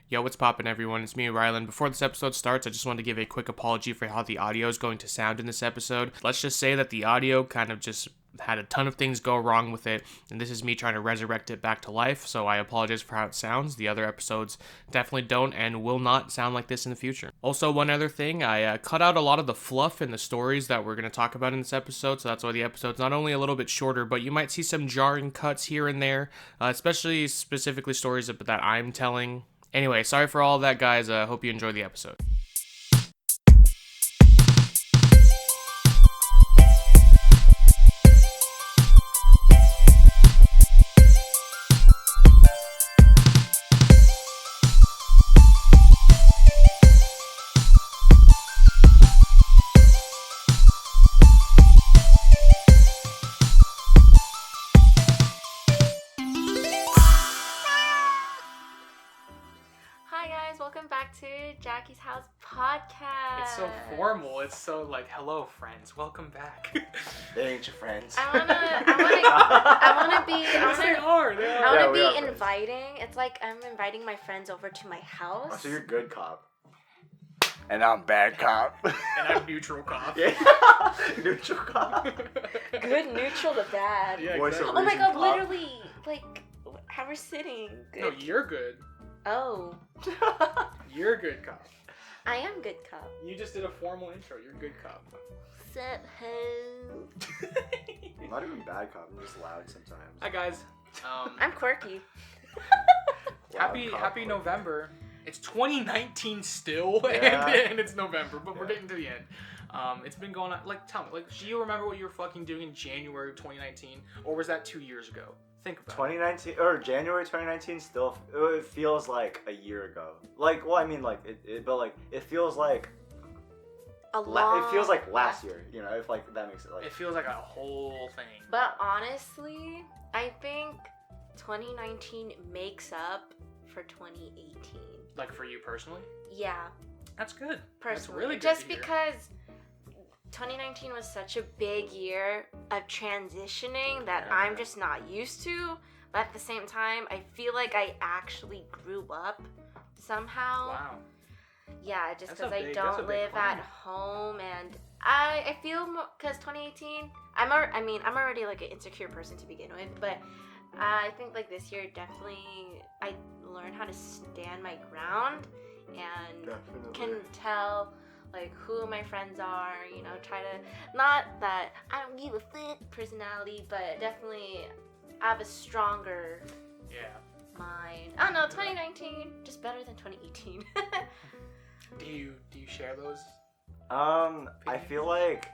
Yo, what's poppin', everyone? It's me, Rylan. Before this episode starts, I just want to give a quick apology for how the audio is going to sound in this episode. Let's just say that the audio kind of just had a ton of things go wrong with it, and this is me trying to resurrect it back to life, so I apologize for how it sounds. The other episodes definitely don't and will not sound like this in the future. Also, one other thing, I cut out a lot of the fluff in the stories that we're going to talk about in this episode, so that's why the episode's not only a little bit shorter, but you might see some jarring cuts here and there, especially specifically stories that I'm telling. Anyway, sorry for all of that, guys. Hope you enjoy the episode. Welcome back to Jackie's House podcast. It's so formal. It's so like, hello, friends. Welcome back. They ain't your friends. I wanna be inviting. It's like I'm inviting my friends over to my house. Oh, so you're good cop. And I'm bad cop. And I'm neutral cop. Yeah. Neutral cop. Good neutral to bad. Yeah, exactly. Oh my god, cop. literally, like how we're sitting. Good. No, you're good. Oh. You're a good cop. I am good cop. You just did a formal intro. You're a good cop. Sup, ho. I'm not even bad cop. I'm just loud sometimes. Hi, guys. I'm quirky. Happy November. It's 2019 still, Yeah. and it's November, but we're getting to the end. It's been going on. Like, tell me, like, do you remember what you were fucking doing in January of 2019, or was that 2 years ago? Think about 2019 or January 2019 still it feels like a year ago. Like, well, I mean, like but like it feels like it feels like last year. You know, if like that makes it like. It feels like a whole thing. But honestly, I think 2019 makes up for 2018. Like for you personally? Yeah. That's good. Personally. That's really good Just to hear. because 2019 was such a big year of transitioning that Yeah. I'm just not used to. But at the same time, I feel like I actually grew up somehow. Wow. Yeah, just That's a because I big don't live climb. at home, and I feel because 2018, I'm already like an insecure person to begin with, but I think like this year definitely I learned how to stand my ground and Definitely. can tell like who my friends are, you know, try to, not that I don't give a fuck personality, but definitely I have a stronger Yeah. mind. I don't know, 2019 just better than 2018. Do you share those? I feel like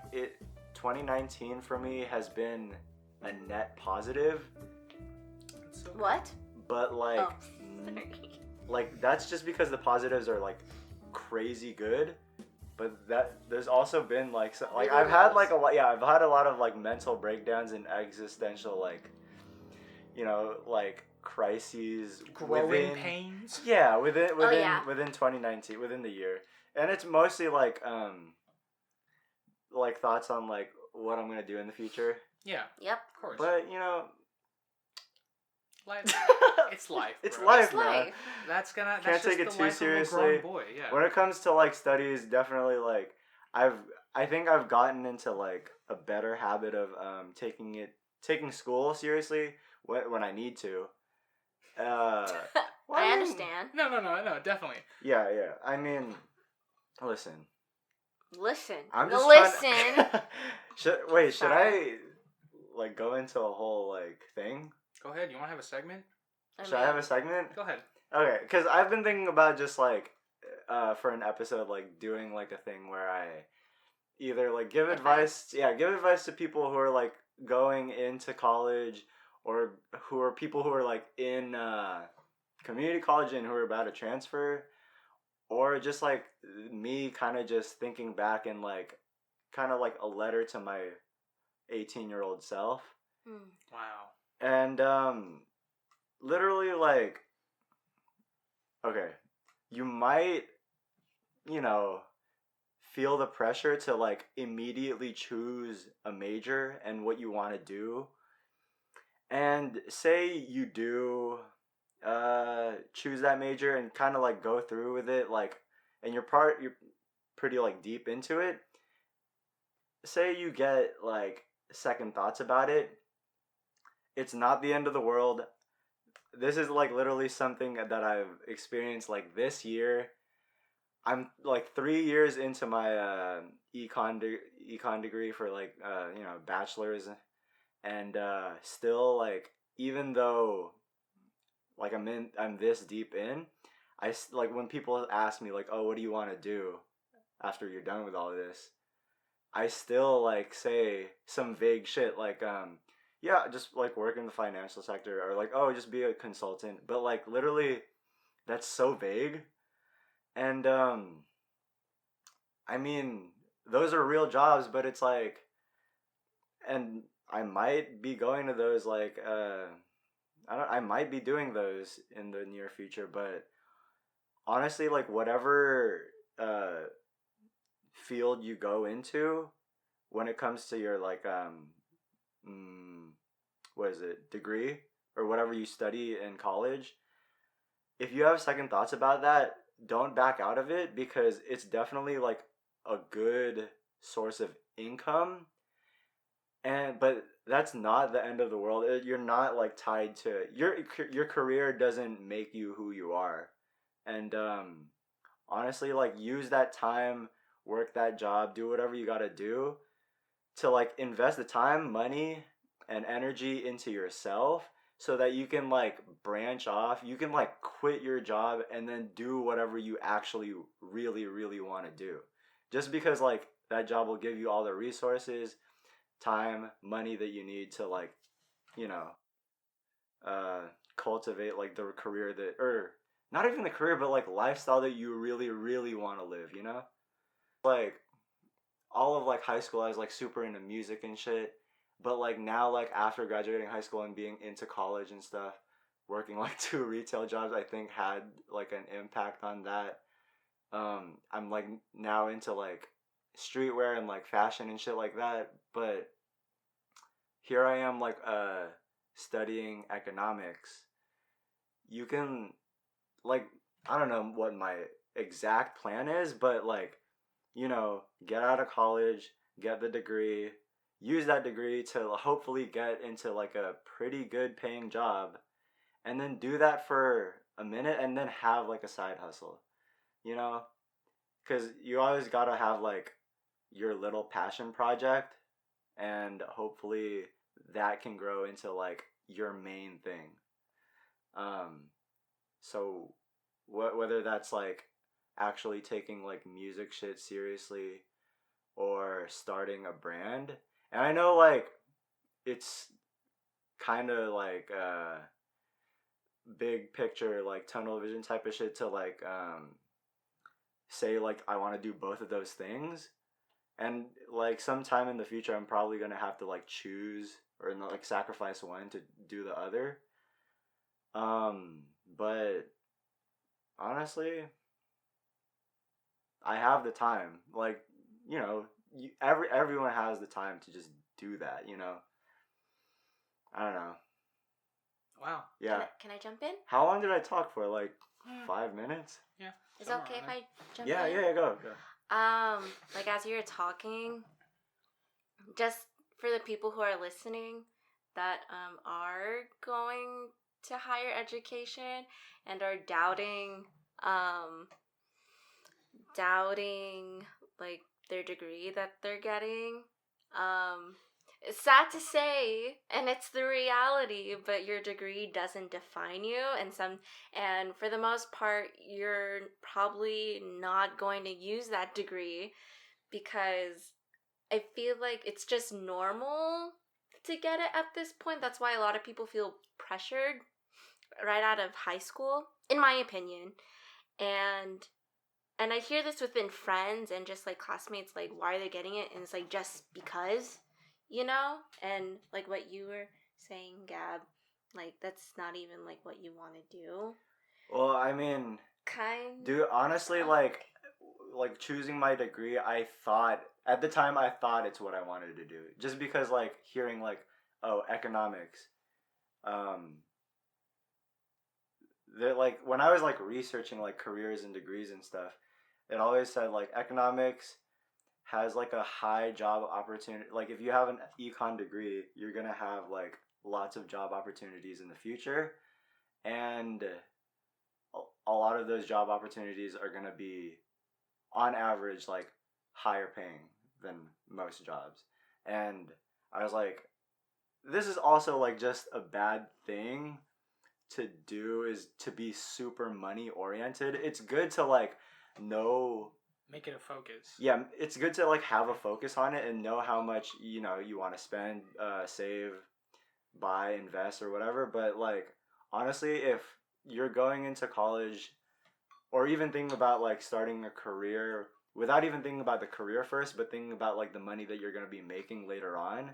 2019 for me has been a net positive, That's so What? but like Oh, sorry. like that's just because the positives are like crazy good, but that there's also been like Really I've had lows. like a lot. Yeah, I've had a lot of like mental breakdowns and existential like, you know, like crises growing within pains. yeah within yeah. within 2019 within the year, and it's mostly like thoughts on like what I'm gonna do in the future, Yeah, Yep. of course. but you know. Life. It's life. It's bro. life, It's man. life. That's Can't just take it the too life of a grown seriously. boy. Yeah. When it comes to like studies, definitely like I think I've gotten into like a better habit of taking school seriously when I need to. Well, I mean, understand. No, definitely. Yeah. I mean, listen. Listen. I'm just Listen. should Sorry. I like go into a whole like thing? Go ahead. You want to have a segment? Should I have a segment? Go ahead. Okay, because I've been thinking about just like for an episode like doing like a thing where I either like give advice to people who are like going into college, or who are people who are like in community college and who are about to transfer, or just like me kind of just thinking back and like kind of like a letter to my 18-year-old self. Wow. And literally like, okay, you might, you know, feel the pressure to like immediately choose a major and what you want to do. And say you do, choose that major and kind of like go through with it, like, and you're pretty like deep into it. Say you get like second thoughts about it, it's not the end of the world. This is like literally something that I've experienced like this year. I'm like 3 years into my econ degree for like bachelor's, and still like, even though like I'm this deep in, like when people ask me like, oh, what do you want to do after you're done with all of this, I still like say some vague shit like yeah, just like work in the financial sector, or like, oh, just be a consultant, but like literally that's so vague. And I mean, those are real jobs, but it's like, and I might be going to those like I might be doing those in the near future, but honestly, like whatever uh field you go into, when it comes to your like mm, what is it, degree, or whatever you study in college, if you have second thoughts about that, don't back out of it, because it's definitely like a good source of income. And but that's not the end of the world. You're not like tied to your career doesn't make you who you are. And honestly, like use that time, work that job, do whatever you got to do to like invest the time, money, and energy into yourself, so that you can like branch off. You can like quit your job and then do whatever you actually really really want to do. Just because like that job will give you all the resources, time, money that you need to like, you know, uh cultivate like the career that, or not even the career, but like lifestyle that you really really want to live, you know? Like all of like high school I was like super into music and shit, but like now, like after graduating high school and being into college and stuff, working like two retail jobs, I think had like an impact on that. I'm like now into like streetwear and like fashion and shit like that, but here I am like studying economics. You can like, I don't know what my exact plan is, but like, get out of college, get the degree, use that degree to hopefully get into like a pretty good paying job, and then do that for a minute and then have like a side hustle, you know? Cuz you always got to have like your little passion project, and hopefully that can grow into like your main thing. Um so whether that's like actually taking like music shit seriously, or starting a brand. And I know like it's kind of like big picture, like tunnel vision type of shit to like say like I want to do both of those things. And like sometime in the future I'm probably going to have to like choose, or not, like sacrifice one to do the other. But honestly, I have the time. Like, everyone has the time to just do that, you know? I don't know. Wow. Yeah. Can I jump in? How long did I talk for? Like 5 minutes? Yeah. Is it okay if I jump Yeah, in? yeah, go. Like as you were talking, just for the people who are listening that are going to higher education and are doubting like their degree that they're getting. It's sad to say, and it's the reality, but your degree doesn't define you, and for the most part, you're probably not going to use that degree, because I feel like it's just normal to get it at this point. That's why a lot of people feel pressured right out of high school, in my opinion. And I hear this within friends and just like classmates, like, why are they getting it? And it's like, just because, and like what you were saying, Gab, like that's not even like what you want to do. Well, I mean, dude, honestly, like choosing my degree, I thought at the time I thought it's what I wanted to do, just because like hearing like, oh, economics, um they're like when I was like researching like careers and degrees and stuff, it always said like economics has like a high job opportunity. Like if you have an econ degree, you're gonna have like lots of job opportunities in the future, and a lot of those job opportunities are gonna be, on average, like higher paying than most jobs. And I was like, this is also like just a bad thing to do, is to be super money oriented. It's good to like know, Make it a focus. yeah, it's good to like have a focus on it and know how much you want to spend, save, buy, invest, or whatever. But like honestly, if you're going into college or even thinking about like starting a career without even thinking about the career first, but thinking about like the money that you're going to be making later on,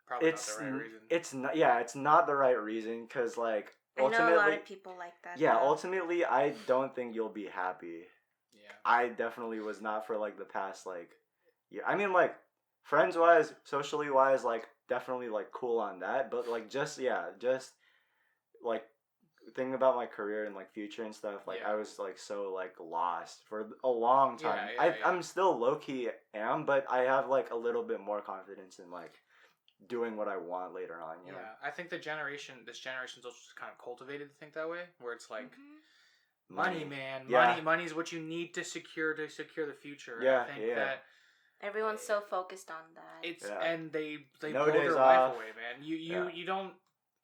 Probably it's not the right reason. it's not, yeah, it's not the right reason, because like I know ultimately, a lot of people like that. yeah, though. ultimately I don't think you'll be happy. Yeah. I definitely was not for like the past like year. I mean, like friends wise, socially wise, like definitely like cool on that, but like just like thinking about my career and like future and stuff, like Yeah. I was like so like lost for a long time. Yeah, I'm still low key am, but I have like a little bit more confidence in like doing what I want later on. You know? I think this generation's also just kind of cultivated to think that way, where it's like Mhm. money, man, Yeah. money is what you need to secure the future. Yeah, And I think yeah. that Everyone's so focused on that. it's Yeah. and they No blow days their life off. away, man. You Yeah. you don't.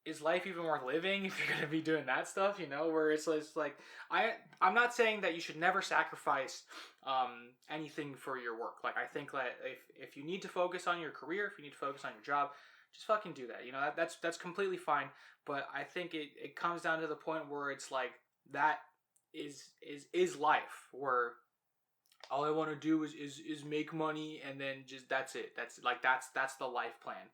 Is life even worth living if you're gonna be doing that stuff? Where it's like I'm not saying that you should never sacrifice anything for your work. Like I think that if you need to focus on your career, if you need to focus on your job, just fucking do that. That's completely fine. But I think it comes down to the point where it's like that is life, where all I want to do is make money, and then just that's it. That's the life plan.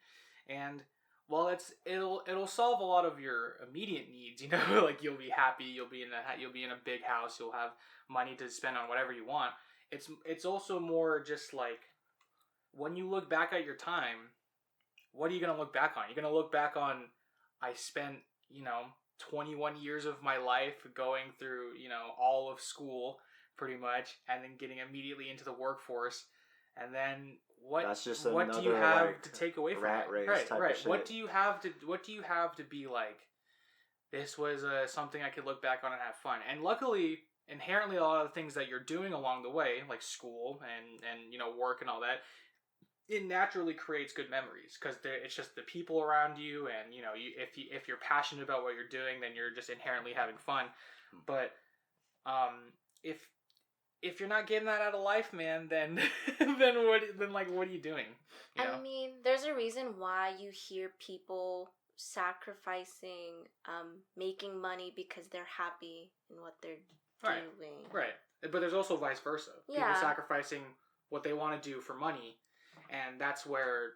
And while it'll solve a lot of your immediate needs, like you'll be happy, you'll be in a big house, you'll have money to spend on whatever you want. It's also more just like when you look back at your time, what are you gonna look back on? You're gonna look back on, I spent 21 years of my life going through all of school pretty much, and then getting immediately into the workforce, and then That's just what do you another, have like, to take away from rat it? race Right, type of right. shit. What do you have to be like? This was something I could look back on and have fun. And luckily, inherently, a lot of the things that you're doing along the way, like school and work and all that, it naturally creates good memories, because it's just the people around you, and if you're passionate about what you're doing, then you're just inherently having fun. But if you're not getting that out of life, man, then what are you doing? I mean, there's a reason why you hear people sacrificing making money because they're happy in what they're doing. Right. But there's also vice versa. Yeah. People sacrificing what they want to do for money, and that's where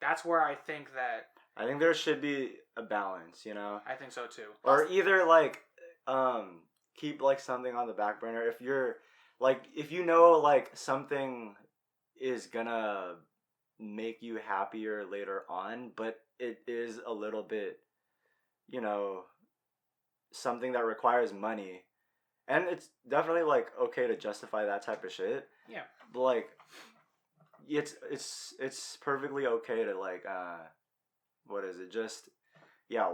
I think that I think there should be a balance, I think so too. or either like keep like something on the back burner if you're like, if like something is gonna make you happier later on, but it is a little bit, something that requires money, and it's definitely like okay to justify that type of shit. Yeah. But like it's perfectly okay to like what is it, just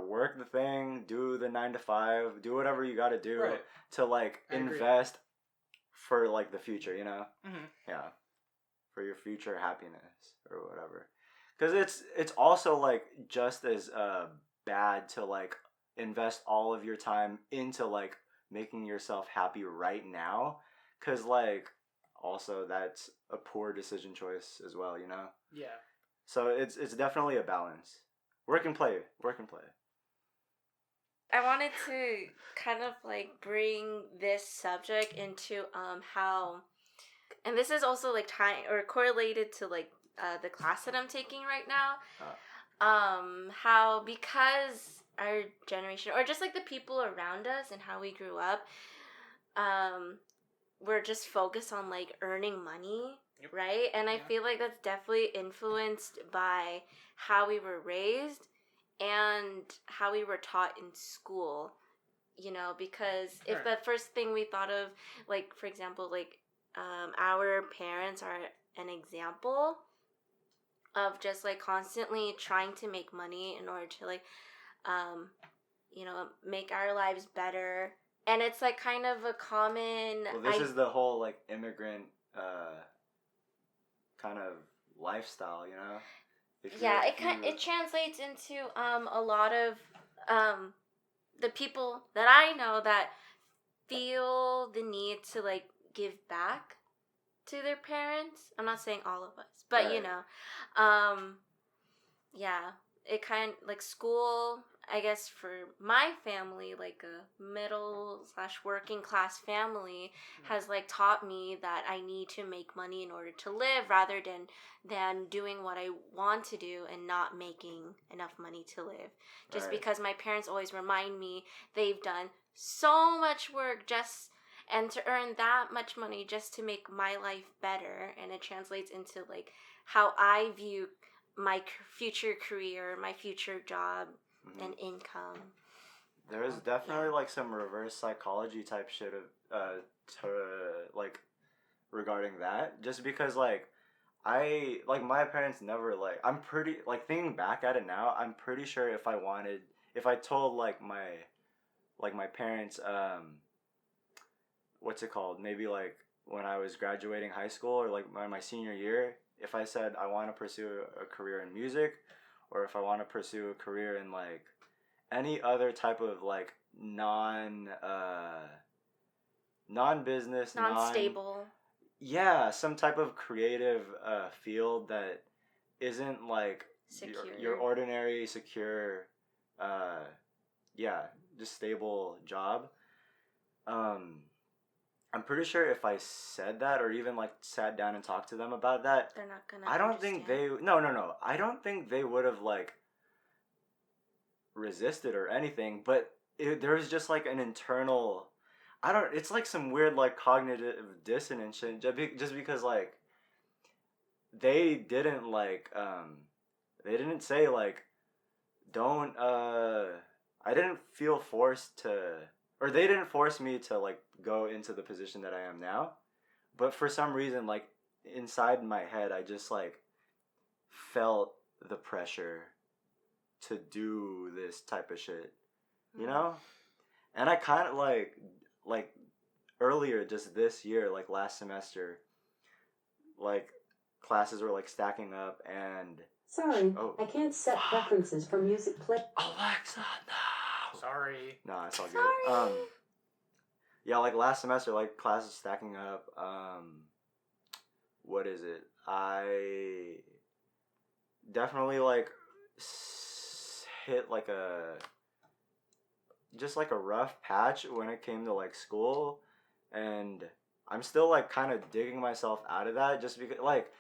work the thing, do the 9 to 5, do whatever you got to do, Right. to like invest for like the future, Mm-hmm. yeah, for your future happiness or whatever. Because it's also like just as bad to like invest all of your time into like making yourself happy right now, because like also that's a poor decision choice as well, Yeah. So it's definitely a balance. Work and play. I wanted to kind of like bring this subject into how, and this is also like tying or correlated to like the class that I'm taking right now. How, because our generation, or just like the people around us and how we grew up, we're just focused on like earning money. Yep. Right? And I feel like that's definitely influenced by how we were raised and how we were taught in school, you know, because if the first thing we thought of, like, for example, like, our parents are an example of just, like, constantly trying to make money in order to, like, you know, make our lives better. And it's, like, kind of a common... Well, this is the whole, like, immigrant kind of lifestyle, you know? It translates into a lot of the people that I know that feel the need to, like, give back to their parents. I'm not saying all of us, but you know, it kind of, like, school, I guess for my family, like a middle/working class family, has, like, taught me that I need to make money in order to live rather than doing what I want to do and not making enough money to live. Just because my parents always remind me they've done so much work and to earn that much money just to make my life better, and it translates into, like, how I view my future career, my future job, and income. There is definitely like some reverse psychology type shit to like regarding that. Just because like my parents never like I'm pretty like thinking back at it now, I'm pretty sure if I told like my parents what's it called? Maybe like when I was graduating high school or like my senior year, if I said I want to pursue a career in music, or if I want to pursue a career in like any other type of like non-business, non-stable. Some type of creative field that isn't like your ordinary secure just stable job. I'm pretty sure if I said that or even like sat down and talked to them about that, they're not gonna I don't understand. think they no. I don't think they would have like resisted or anything, but there's just like an internal it's like some weird like cognitive dissonance shit, just because like they didn't like they didn't say like don't I didn't feel forced to, or they didn't force me to like go into the position that I am now, but for some reason like inside my head I just like felt the pressure to do this type of shit, you know? And I kind of like earlier just this year, like last semester, like classes were like stacking up and sorry, I can't set preferences for music play. Alexa, no. Sorry. No, it's all good. Yeah, like last semester, like classes stacking up. What is it? I definitely like hit like just like a rough patch when it came to like school, and I'm still like kind of digging myself out of that, just because like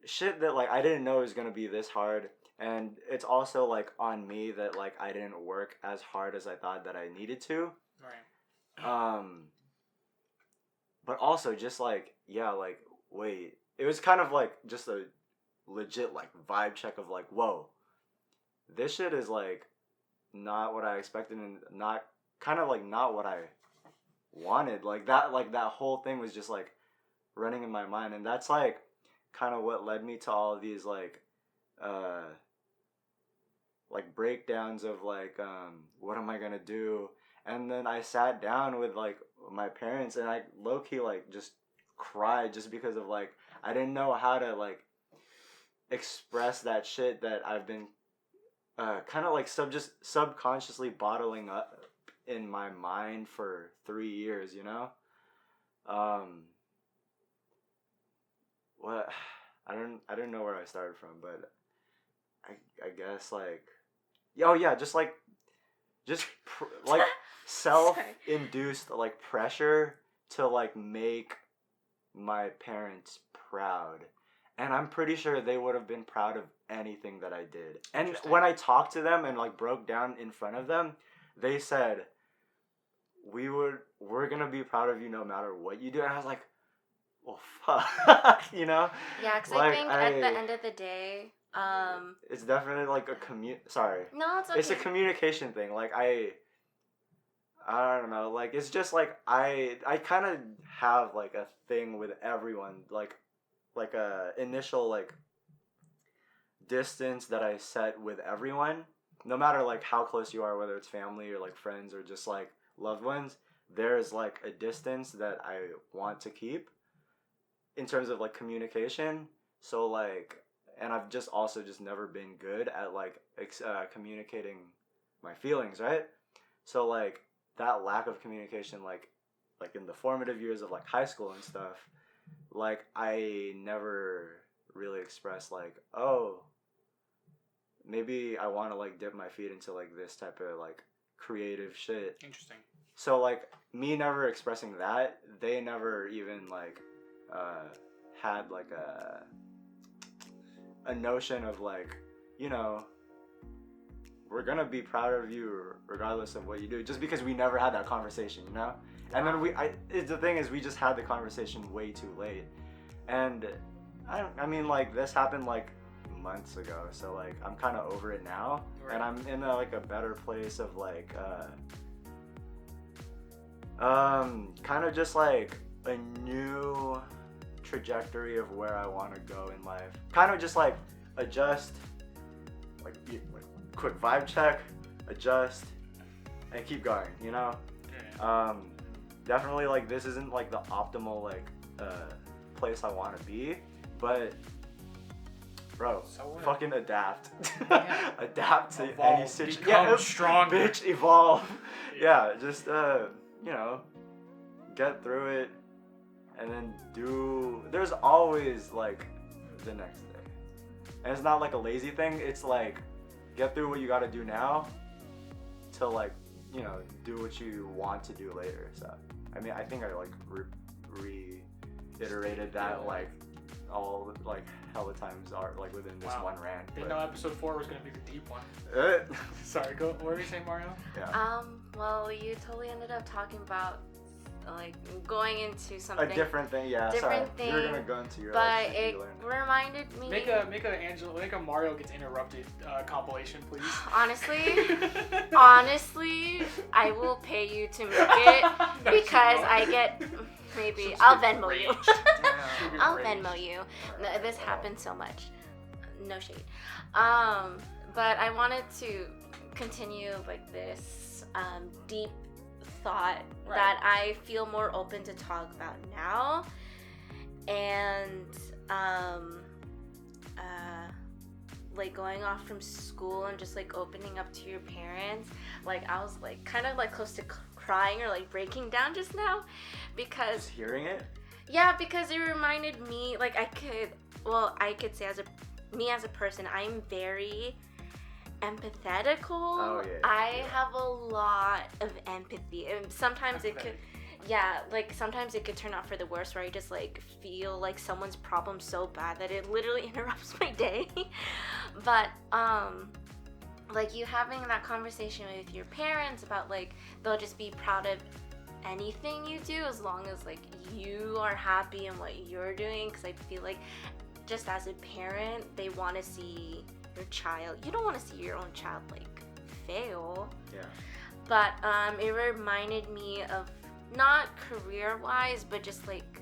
shit that like I didn't know was gonna be this hard, and it's also like on me that like I didn't work as hard as I thought that I needed to. Right. But also just like like wait, it was kind of like just a legit like vibe check of like, whoa, this shit is like not what I expected, and not kind of like not what I wanted. Like that whole thing was just like running in my mind, and that's like kind of what led me to all of these like breakdowns of like what am I gonna do. And then I sat down with like my parents, and I low-key like just cried, just because of like I didn't know how to like express that shit that I've been kind of like subconsciously bottling up in my mind for 3 years, you know? What I don't know where I started from, but I guess like like self-induced like pressure to like make my parents proud. And I'm pretty sure they would have been proud of anything that I did. And when I talked to them and like broke down in front of them, they said, we're gonna be proud of you no matter what you do. And I was like, well, fuck, you know? Yeah, because like, I think at the end of the day, It's definitely like a sorry. No, it's okay. It's a communication thing. Like I don't know. Like it's just like I kind of have like a thing with everyone. Like a initial like distance that I set with everyone. No matter like how close you are, whether it's family or like friends or just like loved ones, there's like a distance that I want to keep in terms of like communication. So like, and I've just also just never been good at like communicating my feelings, right? So like that lack of communication, like in the formative years of like high school and stuff, like I never really expressed like, oh, maybe I want to like dip my feet into like this type of like creative shit. Interesting. So like me never expressing that, they never even like had like a notion of like, you know, we're gonna be proud of you regardless of what you do, just because we never had that conversation, you know. And then the thing is, we just had the conversation way too late, and I mean like this happened like months ago, so like I'm kind of over it now, right. And I'm in like a better place of like kind of just like a new trajectory of where I want to go in life. Kind of just like adjust, like quick vibe check, adjust, and keep going, you know. Definitely like this isn't like the optimal like place I want to be, but bro, so fucking adapt. Yeah. Adapt to evolve, any situation. Become stronger. Bitch, evolve. Yeah, just you know, get through it, and then there's always like the next day. And it's not like a lazy thing, it's like get through what you gotta do now to like, you know, do what you want to do later. So I mean, I think I like reiterated that like all like hella times are like within this one rant. Didn't know episode 4 was gonna be the deep one. Sorry, go. What were you saying, Mariel? Yeah. Well, you totally ended up talking about like going into something a different thing. Yeah. Different thing. You're gonna go into your. But it reminded me. Make a Mario gets interrupted compilation, please. Honestly, I will pay you to make it because I get. Maybe I'll Venmo you. I'll Venmo you. No, this happens so much. No shade. But I wanted to continue like this deep thought that I feel more open to talk about now, and like going off from school and just like opening up to your parents. Like I was like kind of like close to crying or like breaking down just now because just hearing it. Yeah, because it reminded me like I could say as a person, I'm very empathetical. Oh, yeah. I have a lot of empathy, and sometimes it could turn out for the worst, where I just like feel like someone's problem so bad that it literally interrupts my day. But like you having that conversation with your parents about like they'll just be proud of anything you do as long as like you are happy in what you're doing, because I feel like just as a parent they want to see your child. You don't want to see your own child like fail. Yeah. But it reminded me of not career wise but just like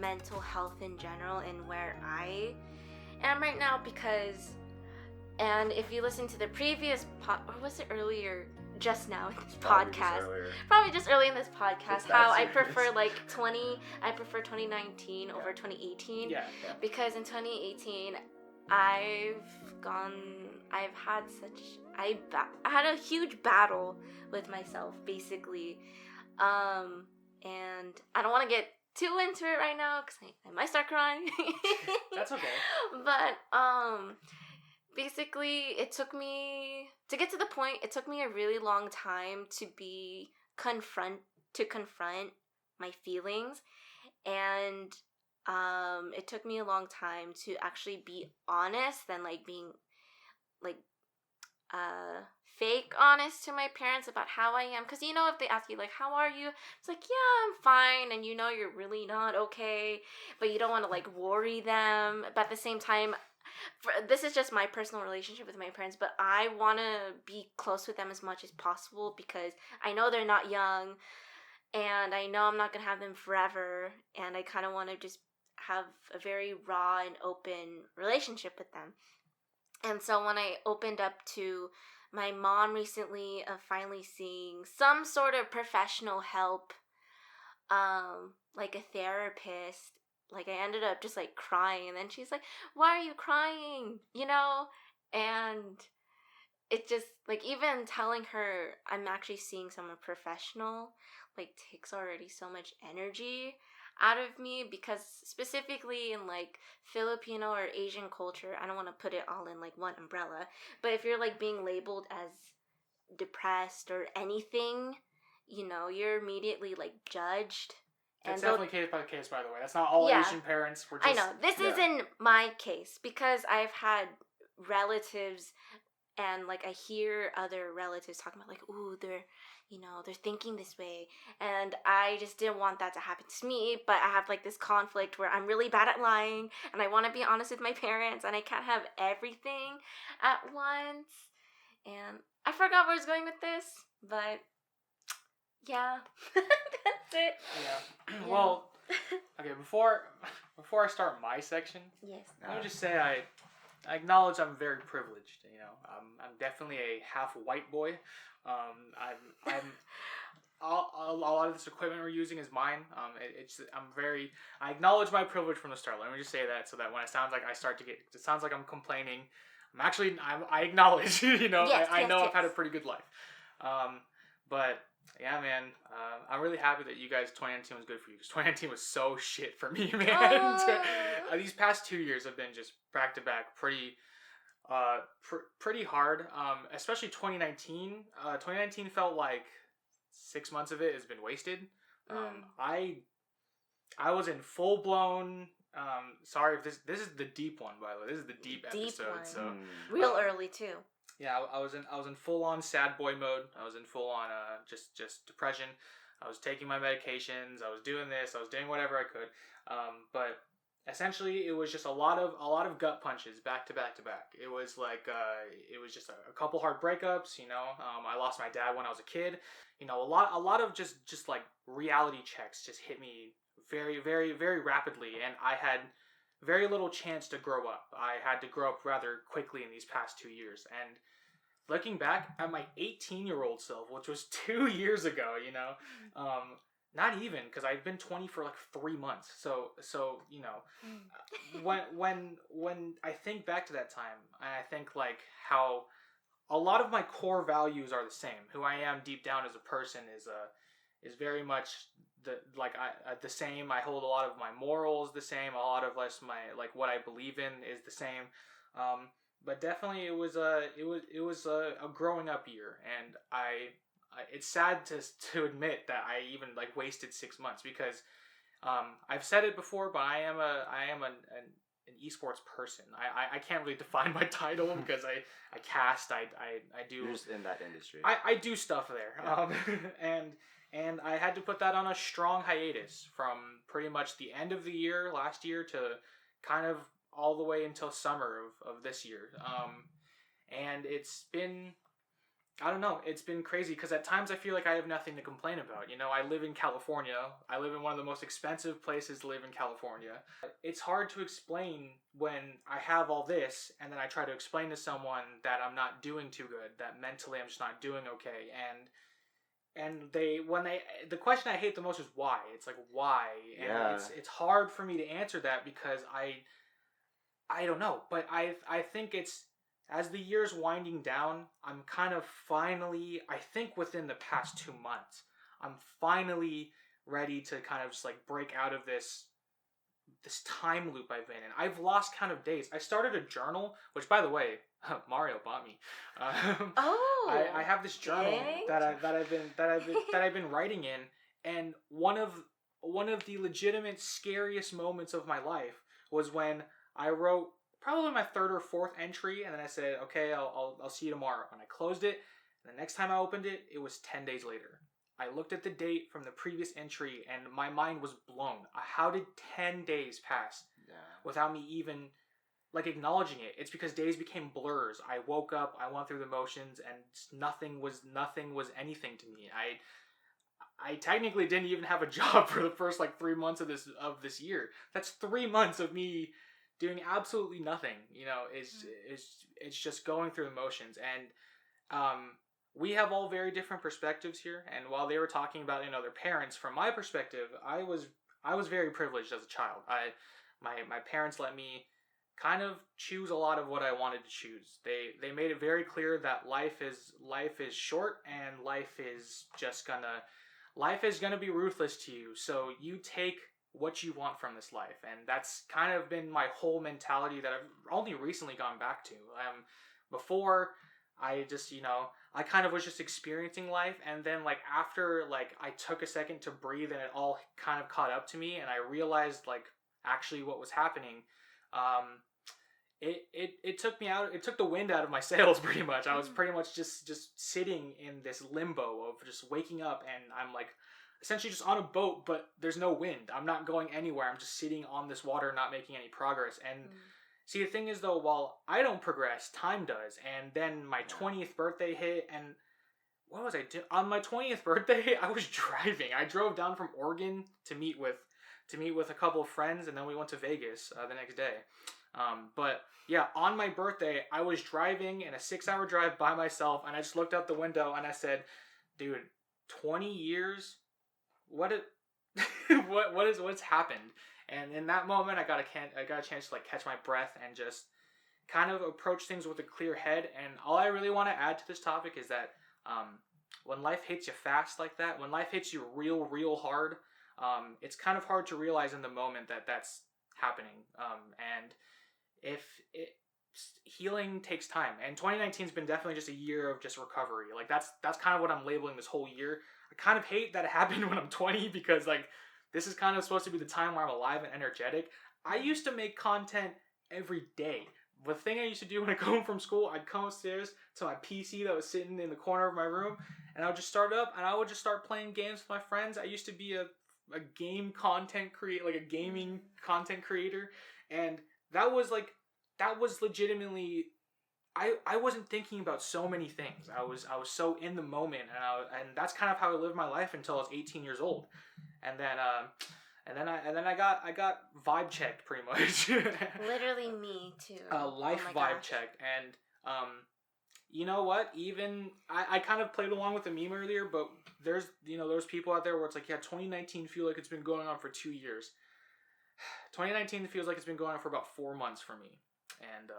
mental health in general and where I am right now, because and if you listen to the previous or was it earlier just now in this podcast, probably just early in this podcast, how I prefer like 2019 over 2018. Yeah. Because in 2018 I had a huge battle with myself basically, and I don't want to get too into it right now because I might start crying. That's okay. But basically it took me to get to the point. It took me a really long time to confront my feelings, and it took me a long time to actually be honest than like being like fake honest to my parents about how I am. Because you know, if they ask you like how are you, it's like yeah, I'm fine, and you know you're really not okay, but you don't want to like worry them. But at the same time this is just my personal relationship with my parents, but I want to be close with them as much as possible because I know they're not young, and I know I'm not gonna have them forever, and I kind of want to just have a very raw and open relationship with them. And so when I opened up to my mom recently of finally seeing some sort of professional help, like a therapist, like I ended up just like crying, and then she's like, "Why are you crying?" And it just like even telling her I'm actually seeing someone professional like takes already so much energy out of me, because specifically in like Filipino or Asian culture, I don't want to put it all in like one umbrella, but if you're like being labeled as depressed or anything, you're immediately like judged. It's definitely case by case, by the way. That's not all Asian parents. I know. This isn't my case because I've had relatives, and like I hear other relatives talking about like, ooh, they're thinking this way, and I just didn't want that to happen to me. But I have like this conflict where I'm really bad at lying, and I want to be honest with my parents, and I can't have everything at once. And I forgot where I was going with this, but yeah, that's it. Yeah. Well, okay. Before I start my section, yes, let me just say I acknowledge I'm very privileged. I'm definitely a half white boy. I'm a lot of this equipment we're using is mine. I acknowledge my privilege from the start. Let me just say that so that when it sounds like it sounds like I'm complaining. I acknowledge. Yes, I know I've had a pretty good life. But yeah, man, I'm really happy that you guys 2019 was good for you, because 2019 was so shit for me, man. These past 2 years have been just back to back pretty hard. Especially 2019. 2019 felt like 6 months of it has been wasted. I was in full blown. Sorry if this is the deep one, by the way. This is the deep episode. One. So real early too. Yeah, I was in full on sad boy mode. I was in full on just depression. I was taking my medications. I was doing this. I was doing whatever I could. But essentially, it was just a lot of gut punches back to back to back. It was like it was just a couple hard breakups. I lost my dad when I was a kid. A lot of just like reality checks just hit me very, very, very rapidly, and I had very little chance to grow up. I had to grow up rather quickly in these past 2 years. And looking back at my 18-year-old self, which was 2 years ago, not even, because I'd been 20 for like 3 months. So when I think back to that time, I think like how a lot of my core values are the same. Who I am deep down as a person is very much the same. I hold a lot of my morals the same. A lot of my what I believe in is the same. But definitely it was a growing up year, and I it's sad to admit that I even wasted 6 months, because I've said it before, but I am an esports person. I can't really define my title because I cast. I do. You're just in that industry. I do stuff there. Yeah. And I had to put that on a strong hiatus from pretty much the end of the year last year to kind of all the way until summer of this year. And it's been, I don't know, it's been crazy, because at times I feel like I have nothing to complain about. I live in California. I live in one of the most expensive places to live in California. It's hard to explain when I have all this, and then I try to explain to someone that I'm not doing too good, that mentally I'm just not doing okay. And the question I hate the most is why. It's like, why? And it's hard for me to answer that, because I don't know. But I think it's, as the year's winding down, I'm kind of finally, I think within the past 2 months, I'm finally ready to kind of just break out of this time loop I've been in. I've lost count of days. I started a journal, which, by the way, Mariel bought me. I have this journal that I've been writing in, and one of the legitimate scariest moments of my life was when I wrote probably my third or fourth entry, and then I said, okay, I'll see you tomorrow. And I closed it, and the next time I opened it, it was 10 days later. I looked at the date from the previous entry, and my mind was blown. How did 10 days pass without me even like acknowledging it. It's because days became blurs. I woke up, I went through the motions, and nothing was anything to me. I technically didn't even have a job for the first like 3 months of this year. That's 3 months of me doing absolutely nothing. It's just going through the motions. And we have all very different perspectives here. And while they were talking about their parents, from my perspective, I was very privileged as a child. My parents let me kind of choose a lot of what I wanted to choose. They made it very clear that life is short, and life is gonna be ruthless to you. So you take what you want from this life, and that's kind of been my whole mentality that I've only recently gone back to. Before I just I kind of was just experiencing life, and then like after like I took a second to breathe, and it all kind of caught up to me, and I realized like actually what was happening. It took me out. It took the wind out of my sails pretty much. I was pretty much just sitting in this limbo of just waking up, and I'm like essentially just on a boat, but there's no wind. I'm not going anywhere. I'm just sitting on this water, not making any progress. And see, the thing is though, while I don't progress, time does. And then my 20th birthday hit, and what was I doing? On my 20th birthday, I was driving. I drove down from Oregon to meet with a couple of friends, and then we went to Vegas the next day. But yeah, on my birthday, I was driving in a 6-hour drive by myself, and I just looked out the window and I said, dude, 20 years? What's happened? And in that moment, I got a chance to like catch my breath and just kind of approach things with a clear head. And all I really want to add to this topic is that when life hits you fast like that, when life hits you real hard, it's kind of hard to realize in the moment that that's happening. And healing takes time, and 2019 has been definitely just a year of just recovery. Like that's kind of what I'm labeling this whole year. I kind of hate that it happened when I'm 20, because like this is kind of supposed to be the time where I'm alive and energetic. I used to make content every day. The thing I used to do when I go home from school, I'd come upstairs to my PC that was sitting in the corner of my room, and I would just start up, and I would just start playing games with my friends. I used to be a game content creator, like a gaming content creator, and that was legitimately, I wasn't thinking about so many things. I was so in the moment, and that's kind of how I lived my life until I was 18 years old, and then I got vibe checked pretty much. Literally me too. Life vibe checked, and you know what? Even I kind of played along with the meme earlier, but there's people out there where it's like, yeah, 2019 feel like it's been going on for 2 years. 2019 feels like it's been going on for about 4 months for me, and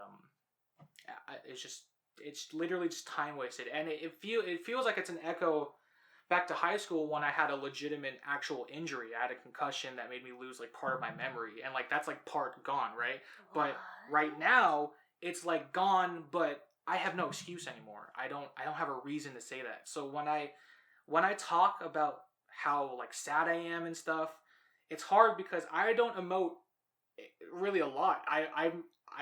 it's literally just time wasted, and it feels like it's an echo back to high school when I had a legitimate actual injury. I had a concussion that made me lose like part of my memory, and like that's like part gone, right? But right now it's like gone, but I have no excuse anymore. I don't have a reason to say that. So when I talk about how like sad I am and stuff, it's hard because I don't emote really a lot. I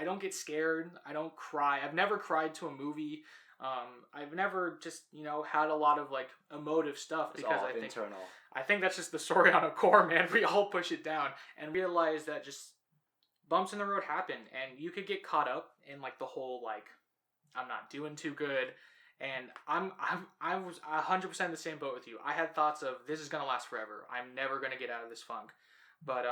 don't get scared. I don't cry. I've never cried to a movie. I've never just had a lot of like emotive stuff, it's because all I internal. think that's just the story on a core, man. We all push it down and realize that just bumps in the road happen, and you could get caught up in like the whole like I'm not doing too good. And I was 100% in the same boat with you. I had thoughts of this is gonna last forever. I'm never gonna get out of this funk. But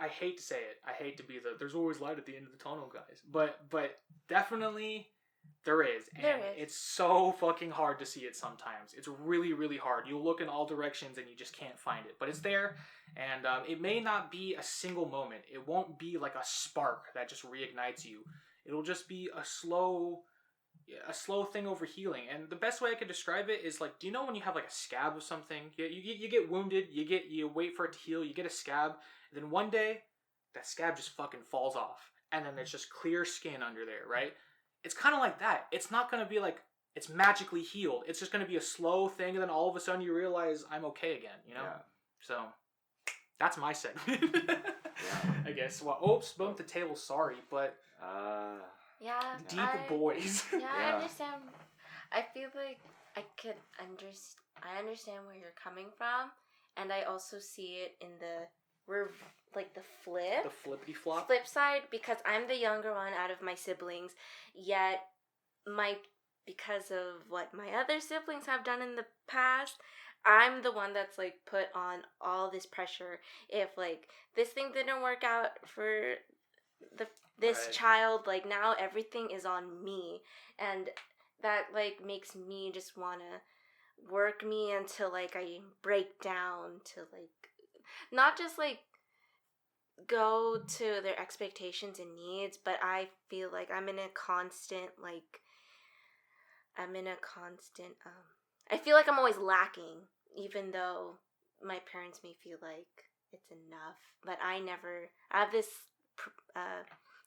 I hate to say it. I hate to be there's always light at the end of the tunnel, guys. But definitely there is, and it's so fucking hard to see it sometimes. It's really hard. You look in all directions and you just can't find it, but it's there. And it may not be a single moment. It won't be like a spark that just reignites you. It'll just be a slow thing over healing. And the best way I could describe it is like, do you know when you have like a scab of something? You get wounded, you wait for it to heal, you get a scab, and then one day that scab just fucking falls off, and then there's just clear skin under there, right? It's kind of like that. It's not going to be like it's magically healed. It's just going to be a slow thing, and then all of a sudden you realize I'm okay again, Yeah. So that's my segment. I guess. Well, oops, bumped the table. Sorry, but yeah, deep boys. Yeah, I understand. I feel like I understand where you're coming from, and I also see it in the like the flip. The flippity flop. Flip side, because I'm the younger one out of my siblings, yet because of what my other siblings have done in the past, I'm the one that's like put on all this pressure. If like this thing didn't work out for this Right. child, like now everything is on me, and that like makes me just want to work me until like I break down to like not just like go to their expectations and needs, but I feel like I'm in a constant I feel like I'm always lacking, even though my parents may feel like it's enough, but I have this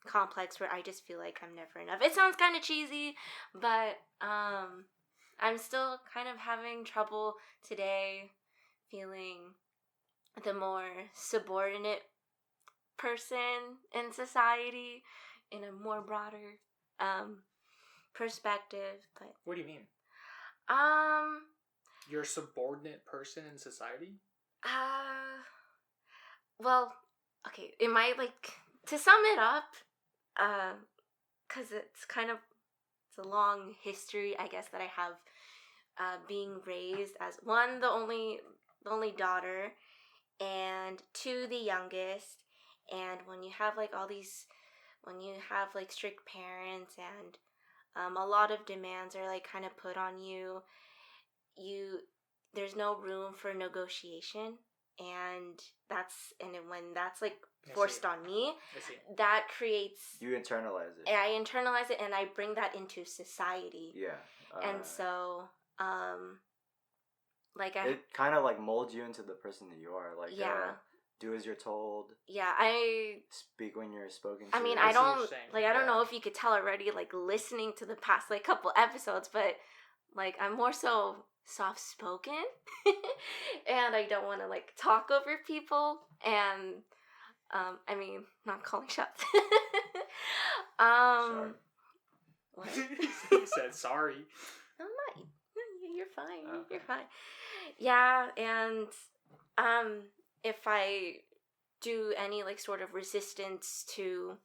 complex where I just feel like I'm never enough. It sounds kind of cheesy, but I'm still kind of having trouble today feeling the more subordinate person in society in a more broader perspective. But What do you mean? You're a subordinate person in society? Well, okay, it might like to sum it up, because it's a long history, I guess, that I have being raised as one, the only daughter, and two, the youngest. And when you have like strict parents and a lot of demands are like kind of put on you, there's no room for negotiation, and when that's like forced on me, that creates, you internalize it. I internalize it and I bring that into society. Yeah. And so like it kind of like molds you into the person that you are. Like, yeah. Do as you're told. Yeah, I speak when you're spoken to. I mean, I I see what don't you're saying. like. I don't know if you could tell already, like listening to the past like couple episodes, but like I'm more so soft spoken, and I don't want to like talk over people, and I mean, not calling shots. Sorry. What? He said sorry. I'm not. You're fine. Okay. You're fine. Yeah, and if I do any like sort of resistance to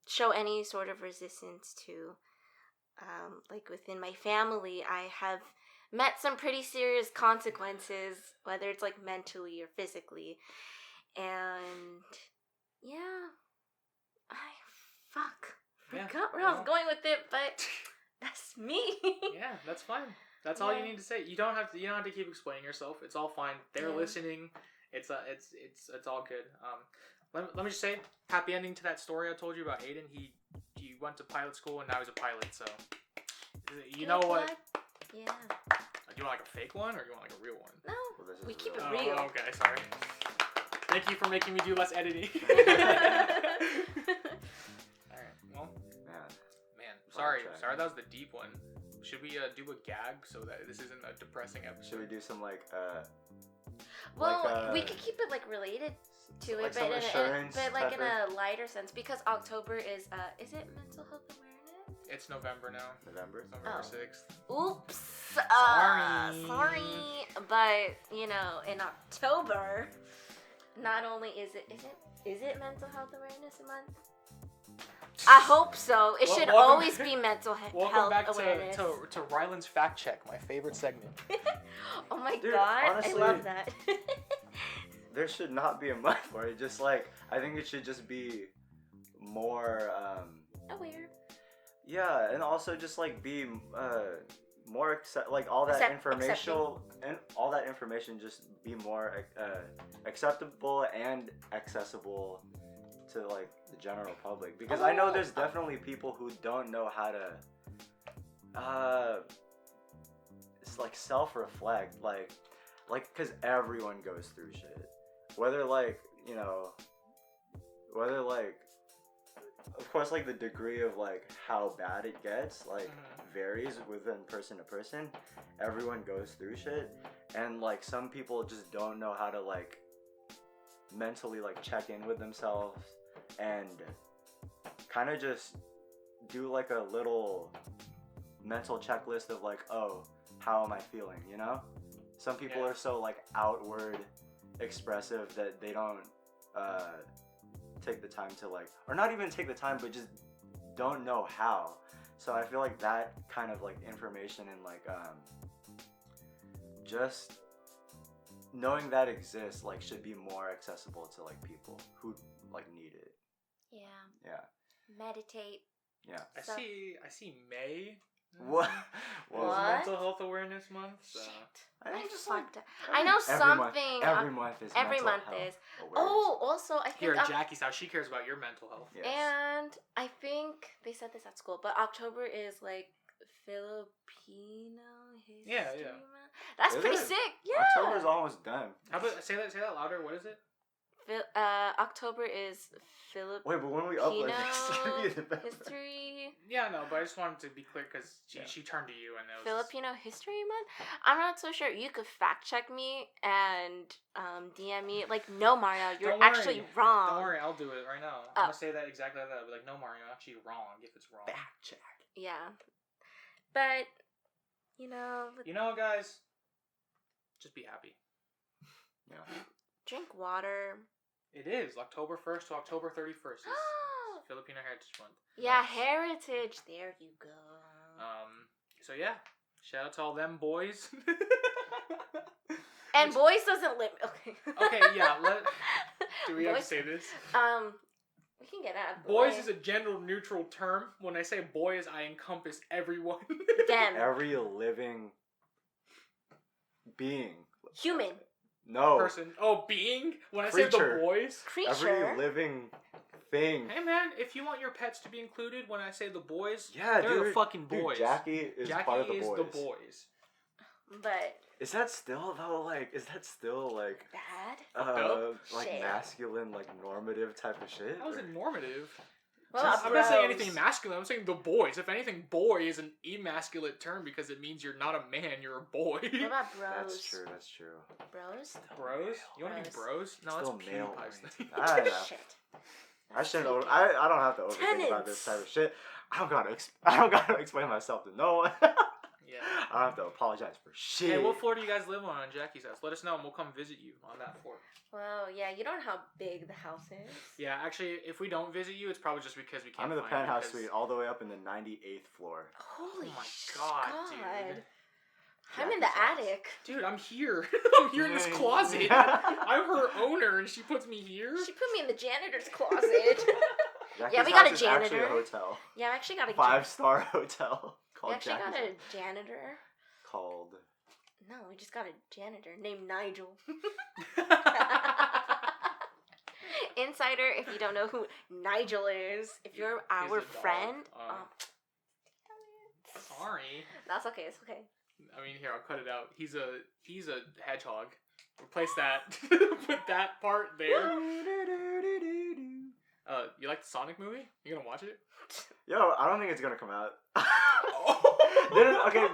show any sort of resistance to like within my family, I have met some pretty serious consequences, whether it's like mentally or physically. And yeah, I forgot where I was going with it, but that's me. Yeah, that's fine. That's all you need to say. You don't have to keep explaining yourself. It's all fine. They're listening. It's all good. Let me just say, happy ending to that story I told you about Aiden. He went to pilot school and now he's a pilot. So you know what? Yeah. Do you want like a fake one or do you want like a real one? No, Well, we keep it Oh, real. okay, sorry. Thank you for making me do less editing. Alright, well. Man, sorry that was the deep one. Should we do a gag so that this isn't a depressing episode? Should we do some well, we could keep it like related to like it, some assurance but like in type a lighter sense, because October is it mental health awareness? It's November now. November? It's November 6th. Oops. Sorry. But in October, not only is it mental health awareness month? I hope so. It should always be mental health awareness. Welcome back to Rylan's Fact Check, my favorite segment. Oh my Dude, god, honestly, I love that. There should not be a month for it. Just like, I think it should just be more Aware. Yeah, and also just like be more like all that information just be more acceptable and accessible to like the general public, because I know there's definitely people who don't know how to it's like self-reflect, like because everyone goes through shit, whether of course like the degree of like how bad it gets like varies within person to person. Everyone goes through shit, and like some people just don't know how to like mentally like check in with themselves and kind of just do like a little mental checklist of like, oh, how am I feeling, Some people are so like outward expressive that they don't take the time to like, or not even take the time, but just don't know how. So I feel like that kind of like information and like just knowing that exists like should be more accessible to like people who like need it. Yeah. Meditate. Yeah. I So- see May. What? Well, What? Mental Health Awareness Month. So. Shit. I I just like fucked up. I know something. Every month is every mental month health is. awareness. Oh, also I Here think at Jackie's house, she cares about your mental health. Yes. and I think they said this at school, but October is like Filipino History Yeah, yeah. Month. That's Is pretty it? sick. Yeah. October's almost done. How about say that louder? What is it? October is Filipino Wait, but when we upload this, it's gonna be the best. History. Yeah, no, but I just wanted to be clear because Yeah. she turned to you and it was Filipino History Month? I'm not so sure. You could fact check me and DM me. Like, no, Mariel, you're Don't worry. actually wrong. Don't worry, I'll do it right now. I'm gonna say that exactly like that. I'll be like, no, Mario, you're actually wrong if it's wrong. Fact check. Yeah. But, you know, You know, guys, just be happy. Yeah. drink water. It is October 1st to October 31st. Is Filipino Heritage Month. Yeah, heritage. There you go. So yeah, shout out to all them boys. And boys doesn't live. Okay. Okay, yeah. Do we have to Boys- say this? We can get out of the Boys way. is a gender neutral term. When I say boys, I encompass everyone. Them. Every living being. Human. No. Person. Oh, being. When I say Creature. the boys. Creature. Every living thing. Hey man, if you want your pets to be included, when I say the boys, Yeah, they're dude. the fucking Dude, boys. Jackie is Oh, part of the is boys. the boys. But Is that still though? Like, is that still like bad? up? like Shit. masculine, like normative type of shit? How is it normative? What Just- about I'm not saying bros? anything masculine. I'm saying the boys. If anything, boy is an emasculate term because it means you're not a man, you're a boy. What about bros? That's true. That's true. Bros? Bros? You want to be bros? No, Still that's male PewDiePie's thing. I know. Shit. I shouldn't. I don't have to overthink about this type of shit. I don't gotta explain myself to no one. Yeah. I don't have to apologize for shit. Hey, what floor do you guys live on Jackie's house? Let us know and we'll come visit you on that floor. Well, yeah, you don't know how big the house is. Yeah, actually, if we don't visit you, it's probably just because we can't. I'm in the find you penthouse because- suite, all the way up in the 98th floor. Holy Oh my God, dude. I'm in the Jackie's house. attic. Dude, I'm here. I'm here in this Yeah. closet. I'm her owner, and she puts me here. She put me in the janitor's closet. Jackie's Yeah, we got house a is actually janitor. a hotel. Yeah, I actually got a 5-star hotel We called actually got Jackie's a janitor. called. No, we just got a janitor named Nigel. Insider, if you don't know who Nigel is, if you're He's our a dog. friend, Sorry. that's okay. It's okay. I mean, here, I'll cut it out. He's a hedgehog. Replace that. Put that part there. You like the Sonic movie? You gonna watch it? Yo, I don't think it's gonna come out. Oh.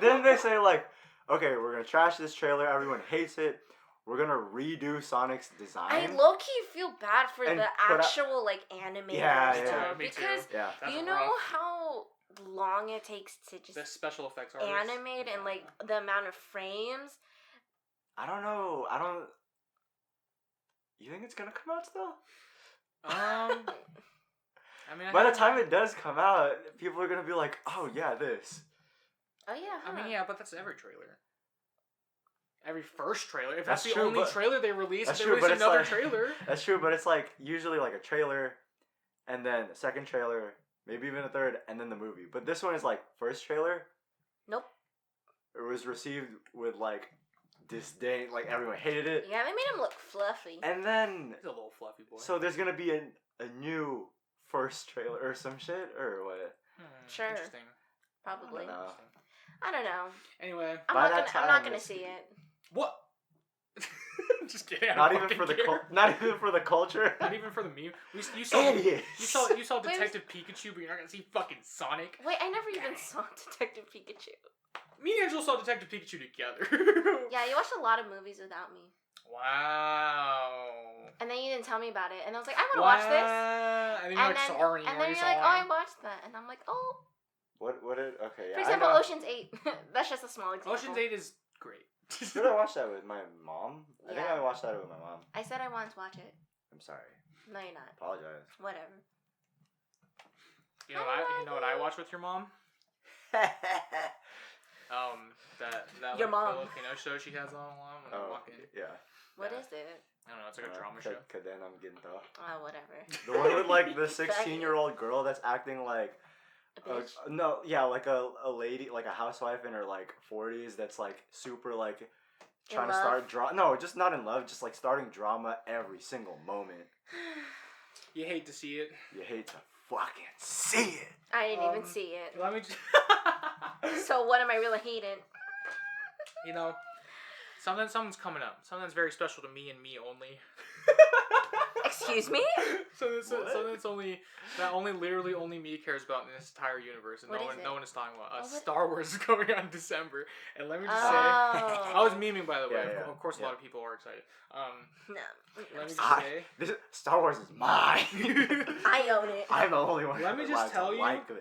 Didn't they say like, okay, we're gonna trash this trailer. Everyone hates it. We're gonna redo Sonic's design. I low key feel bad for And the put out- actual like animators Yeah, though, yeah. Me too. because Yeah. That's you know rough. how long it takes to just The special effects artists. animate and like the amount of frames. I don't know. You think it's gonna come out still? I mean, By the time it does come out, people are gonna be like, "Oh yeah, this." Oh yeah. I mean, huh. yeah, but that's every trailer. Every first trailer. If That's that's, the true, only but- trailer they release, That's if they true, release but it's another like- trailer. That's true, but it's like usually like a trailer, and then a second trailer, maybe even a third, and then the movie. But this one is like first trailer. Nope. It was received with like disdain, like everyone hated it, Yeah, they made him look fluffy. and then He's a little fluffy boy. so there's gonna be a new first trailer or some shit or what? Sure. Interesting. Probably. No. Interesting. I don't know. Anyway, I'm By not that gonna. I'm not time, gonna it's- see it. what? Just kidding. I Not don't even for the fucking care. not even for the culture. Not even for the meme. You saw. Idiots. You saw Wait, Detective Pikachu, but you're not gonna see fucking Sonic. Wait, I never even saw Detective Pikachu. Me and Angelo saw Detective Pikachu together. Yeah, you watched a lot of movies without me, Wow. and then you didn't tell me about it, and I was like, I want to watch this. And then you're like, sorry, and why then you you're like, saw oh, I it? watched that, and I'm like, oh. What did okay? For Yeah, example, I know. Ocean's 8. That's just a small example. Ocean's 8 is great. Did I watch that with my mom? I think Yeah. I watched that with my mom. I said I wanted to watch it. I'm sorry. No, you're not. Apologize. Whatever. You know what I watch with your mom? That Your mom. Filipino show she has on when I walk in. Yeah. What Yeah. is it? I don't know. It's like a drama show. Kadenam Ginto. Oh, whatever. The one with like the 16-year-old girl that's acting like A bitch. like a lady, like a housewife in her like 40s that's like super like trying to love? start drama. No, just not in love, just like starting drama every single moment. You hate to see it. You hate to fucking see it. I didn't even see it. Let me just. So what am I really hating? You know, something's coming up. Something that's very special to me and me only. Excuse me? Something that literally only me cares about in this entire universe, and What no is one it? is talking about. What? Star Wars is coming out in December, and let me just say, Oh. I was memeing by the way. Yeah, Of course, a yeah. lot of people are excited. No. Let me just I, say, this Star Wars is mine. I own it. I'm the only one. Let me who's just allowed to tell you, like this.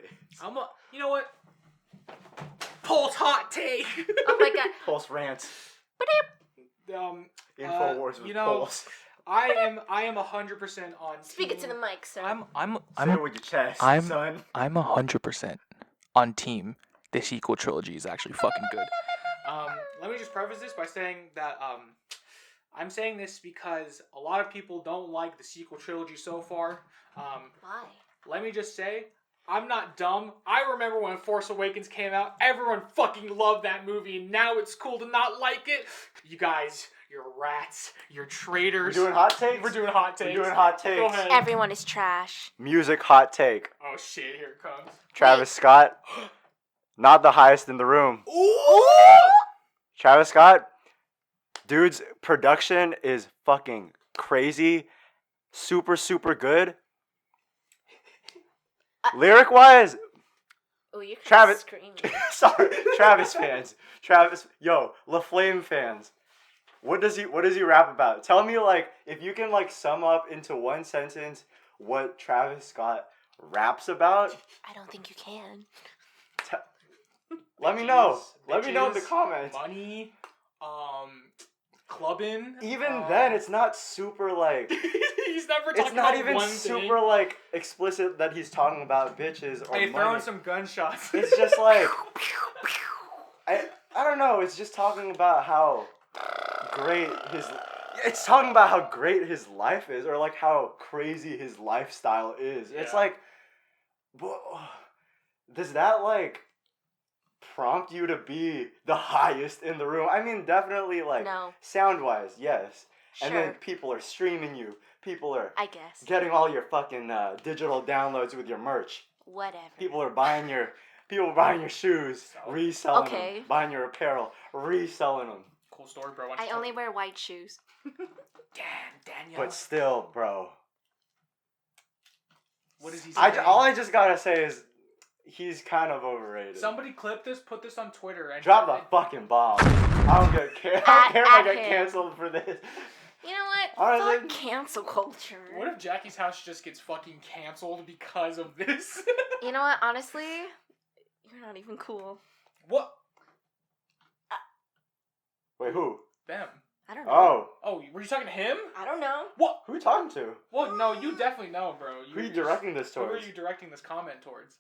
you know what? Pulse hot take. Oh my god. Pulse rants. Infowars with you know, Pulse. I am 100% on. Speak it to the mic, sir. Say it with your chest, son. I'm 100% on team. The sequel trilogy is actually fucking good. Let me just preface this by saying that I'm saying this because a lot of people don't like the sequel trilogy so far. Why? Let me just say, I'm not dumb. I remember when Force Awakens came out, everyone fucking loved that movie, and now it's cool to not like it. You guys, you're rats. You're traitors. We're doing hot takes? We're doing hot takes. We're doing hot takes. Go ahead. Everyone is trash. Music hot take. Oh shit, here it comes. Travis Scott, not the highest in the room. Ooh! Travis Scott, dude's production is fucking crazy. Super, super good. Lyric wise, Oh, you're Travis. screaming. Sorry, Travis fans. La Flame fans. What does he rap about? Tell me, like, if you can like sum up into one sentence what Travis Scott raps about. I don't think you can. Let me know. Let me know in the Bitches, comments. Money, clubbing. Even then, it's not super like. He's never talking It's not about even one super thing. like explicit that he's talking about bitches or Hey, money. throwing some gunshots. It's just like I don't know. It's just talking about how great his. It's talking about how great his life is, or like how crazy his lifestyle is. It's Yeah. like, does that like prompt you to be the highest in the room? I mean, definitely like No. sound wise, yes. Sure. And then people are streaming you. People are I guess. getting all your fucking digital downloads with your merch. Whatever. People are buying your shoes, reselling Okay. them. Buying your apparel, reselling them. Cool story, bro. I only wear white shoes. Damn, Daniel. But still, bro. What is he saying? All I just gotta say is he's kind of overrated. Somebody clip this, put this on Twitter, and Drop the fucking bomb. I don't care if I get him. canceled for this. You know what? Honestly- Fuck cancel culture. What if Jackie's house just gets fucking canceled because of this? You know what? Honestly, you're not even cool. What? Wait, who? Them. I don't know. Oh, Oh, were you talking to him? I don't know. What? who are you talking to? Well, no, you definitely know, bro. Who are you directing this Who are towards? you directing this comment towards?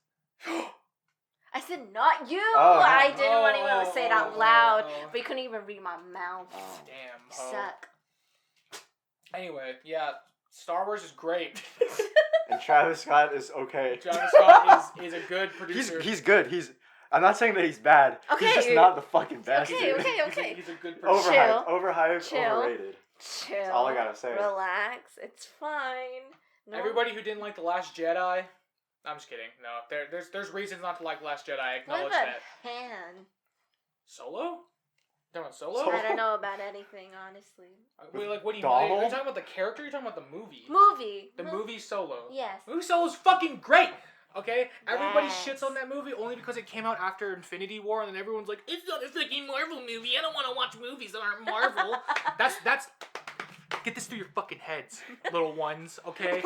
I said not you. Oh, I didn't want to even say it out loud, oh. but you couldn't even read my mouth. Oh. Damn. You Ho. suck. Anyway, yeah, Star Wars is great. And Travis Scott is okay. Travis Scott is a good producer. He's good. I'm not saying that he's bad. Okay. He's just not the fucking best. Okay, dude. okay. He's a good producer. Chill. Overhyped, Chill. overrated. Chill. That's all I gotta say. Relax. It's fine. No. Everybody who didn't like The Last Jedi, I'm just kidding. No, there's reasons not to like Last Jedi. I What acknowledge about that. Han? Solo? Talking about Solo? Solo? I don't know about anything, honestly. Wait, like, what do you Donald? mean? Are you talking about the character or are you talking about the movie? Movie. The movie Solo. Yes. The movie Solo's fucking great! Okay? Everybody Yes. shits on that movie only because it came out after Infinity War and then everyone's like, it's not a fucking Marvel movie. I don't want to watch movies that aren't Marvel. that's... Get this through your fucking heads, little ones, okay? Little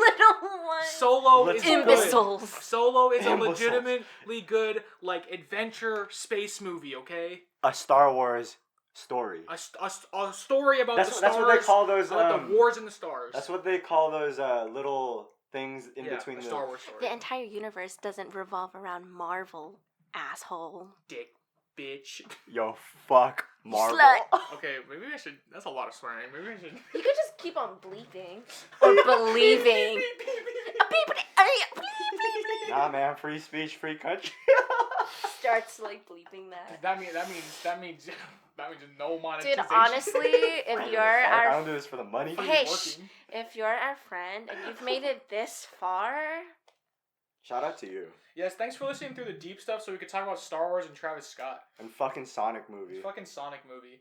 one. Solo is Little good. Imbeciles. Solo is a Imbeciles. legitimately good, like, adventure space movie, okay? A Star Wars story. A story about the stars. That's what they call those. About the wars in the stars. That's what they call those little things in between the the Star Wars story. The entire universe doesn't revolve around Marvel, asshole. Dick, bitch. Yo, fuck Marvel. Slut. Okay, maybe I should. That's a lot of swearing. Maybe I should. You could just keep on bleeping or believing. Nah, man, free speech, free country. Starts like bleeping that. That means no monetization. Dude, honestly, if you're I our don't do this for the money. hey, if you're our friend and you've made it this far, Shout out to you. Yes, thanks for listening through the deep stuff so we could talk about Star Wars and Travis Scott. And fucking Sonic movie. Fucking Sonic movie.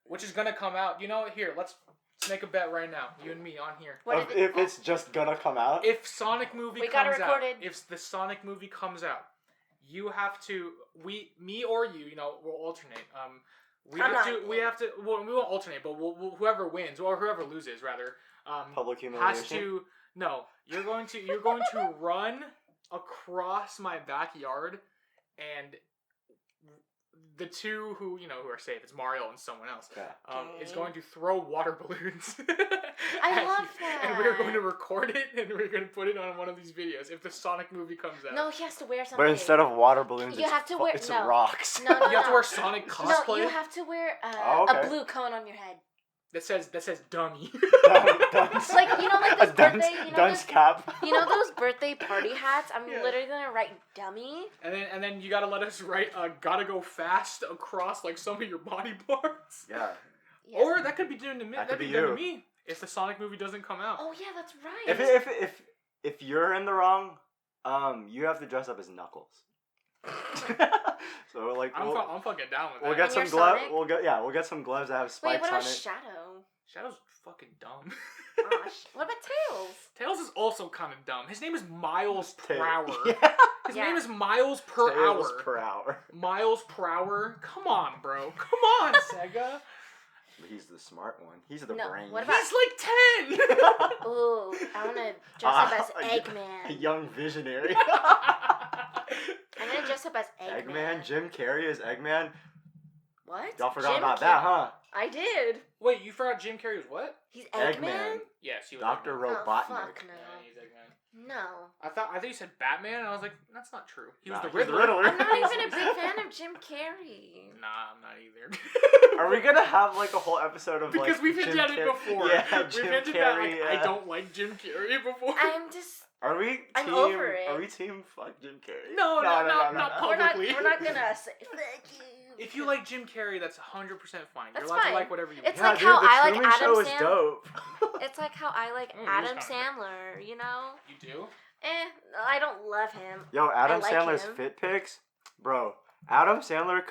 Which is gonna come out. You know what? Here, let's make a bet right now. You and me on here. If it's just gonna come out? If Sonic movie We got it comes out. recorded. If the Sonic movie comes out, you have to me or you, we'll alternate. We have to well, we won't alternate, but we'll whoever wins or whoever loses rather, Public humiliation? has to you're going to run across my backyard, and the two who are safe, it's Mariel and someone else, is going to throw water balloons. I love that. And we're going to record it, and we're going to put it on one of these videos if the Sonic movie comes out. no, he has to wear something. But instead of water balloons, You have to wear- it's no. rocks. No, You have to wear Sonic cosplay No, you have to wear okay. a blue cone on your head. that says dummy. Dunce. Like, like A this dunce, birthday, dunce cap. those birthday party hats? I'm Yeah. literally gonna write dummy. And then you gotta let us write gotta go fast across like some of your body parts. Yeah. Yeah. Or that could be done to me. That That'd could be be done to you. me if the Sonic movie doesn't come out. Oh yeah, that's right. If you're in the wrong, you have to dress up as Knuckles. So like I'm fucking down with that. we'll get And some you're gloves. Sonic? We'll get some gloves that have Wait, spikes what on about it. Shadow? Shadow's fucking dumb. Gosh, what about Tails? Tails is also kind of dumb. His name is Miles per Ta- hour. Yeah. His Yeah. name is Miles per Tails hour. per hour. Miles per hour. Come on, bro. Come on, Sega. But he's the smart one. He's the No, brain. what about- He's like 10. Ooh, I wanna dress up as A Eggman. young visionary. I'm gonna dress up as Eggman. Eggman, Jim Carrey is Eggman. What? Y'all forgot Jim about Carrey. that, huh? I did. Wait, you forgot Jim Carrey was what? He's Eggman. Eggman. Yes, he was Dr. Eggman. Oh, Robotnik. fuck Yeah, no. he's Eggman. No. I thought you said Batman, and I was like, that's not true. He was Nah, the he's the Riddler. Riddler. I'm not even a big fan of Jim Carrey. Nah, I'm not either. Are we gonna have like a whole episode of Because like we've Jim hinted at it Car- before. Yeah, We've Jim hinted Carrey. that I don't like Jim Carrey before. I'm just. Are we team? I'm over it. Are we team? Fuck Jim Carrey. No, not We're not. publicly. We're not gonna say fuck you. If you like Jim Carrey, that's 100% fine. That's You're allowed fine. to like whatever you It's want. like how the I like Truman Adam Show is Sandler. dope. It's like how I like it is Adam kinda Sandler. You know. You do? I don't love him. Yo, Adam I like Sandler's him. fit pics, bro. Adam Sandler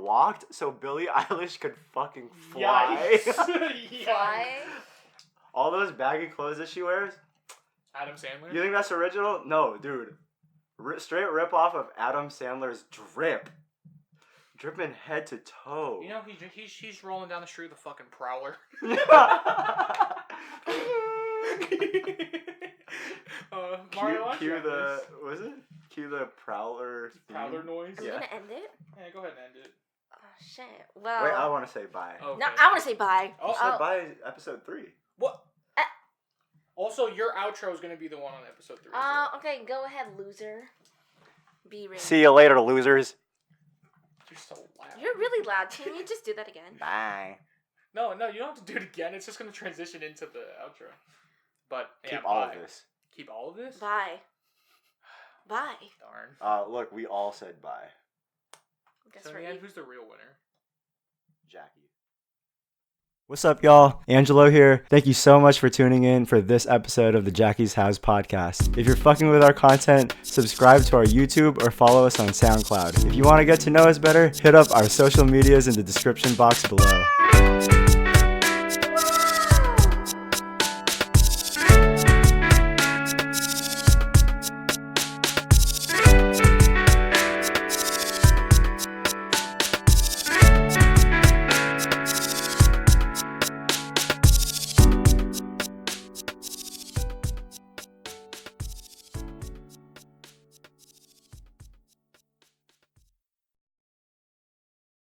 walked so Billie Eilish could fucking fly. Why? All those baggy clothes that she wears. Adam Sandler? You think that's original? No, dude. Straight rip off of Adam Sandler's drip. Dripping head to toe. You know, he's rolling down the street with a fucking prowler. Mario, Cue the was it? Cue the prowler. prowler theme. noise. I'm Yeah. gonna end it. Yeah, go ahead and end it. Oh shit. Well. Wait, I want to say bye. Okay. No, I want to say bye. Oh, You said bye episode 3. What? Also, your outro is gonna be the one on episode 3. Okay, go ahead, loser. Be ready. See you later, losers. You're so loud. You're really loud. Can you just do that again? Bye. No, you don't have to do it again. It's just gonna transition into the outro. But yeah, Keep all bye. of this. Keep all of this? Bye. Bye. Darn. Look, we all said bye. Guess So in we're the end, even. who's the real winner? Jackie. What's up, y'all? Angelo here. Thank you so much for tuning in for this episode of the Jackie's House podcast. If you're fucking with our content, subscribe to our YouTube or follow us on SoundCloud. If you want to get to know us better, hit up our social medias in the description box below.